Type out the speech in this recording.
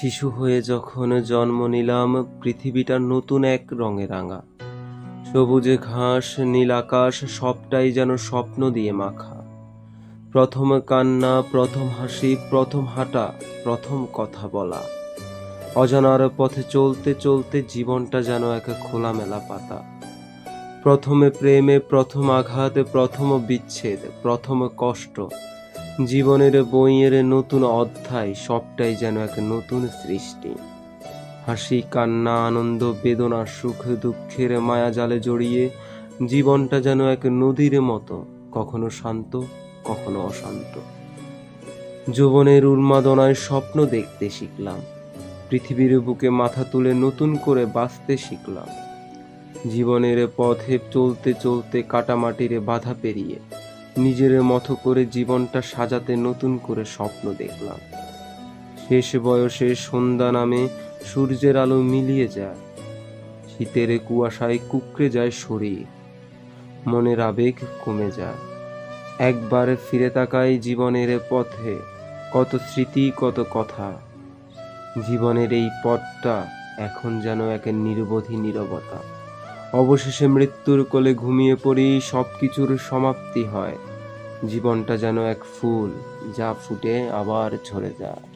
শিশু হয়ে যখন জন্ম নিলাম, পৃথিবীটা নতুন এক রঙে রাঙা। সবুজে ঘাস, নীল আকাশ, সবটাই যেন স্বপ্ন দিয়ে মাখা। প্রথম কান্না, প্রথম হাসি, প্রথম হাঁটা, প্রথম কথা বলা। অজানার পথে চলতে চলতে জীবনটা যেন এক খোলামেলা পাতা। প্রথমে প্রেমে, প্রথম আঘাতে, প্রথম বিচ্ছেদ, প্রথম কষ্ট। জীবনের বইয়ের নতুন অধ্যায়, সবটাই যেন এক নতুন সৃষ্টি। হাসি, কান্না, আনন্দ, বেদনা, সুখ, দুঃখের মায়াজালে জড়িয়ে জীবনটা যেন এক নদীর মতো, কখনো শান্ত, কখনো অশান্ত। যৌবনের উন্মাদনায় স্বপ্ন দেখতে শিখলাম, পৃথিবীর বুকে মাথা তুলে নতুন করে বাঁচতে শিখলাম। জীবনের পথে চলতে চলতে কাটামাটির বাধা পেরিয়ে নিজের মতো করে জীবনটা সাজাতে নতুন করে স্বপ্ন দেখলাম। শেষ বয়সে সন্ধ্যা নামে, সূর্যের আলো মিলিয়ে যায়, শীতের কুয়াশায় কুঁকড়ে যায় শরীর, মনের আবেগ কমে যায়। একবার ফিরে তাকাই জীবনের পথে, কত স্মৃতি, কত কথা। জীবনের এই পথটা এখন যেন এক নিরবধি নীরবতা। অবশেষে মৃত্যুর কোলে ঘুমিয়ে পড়ি, সবকিছুর সমাপ্তি হয়। জীবনটা যেন এক ফুল, যা ফুটে আবার ঝরে যায়।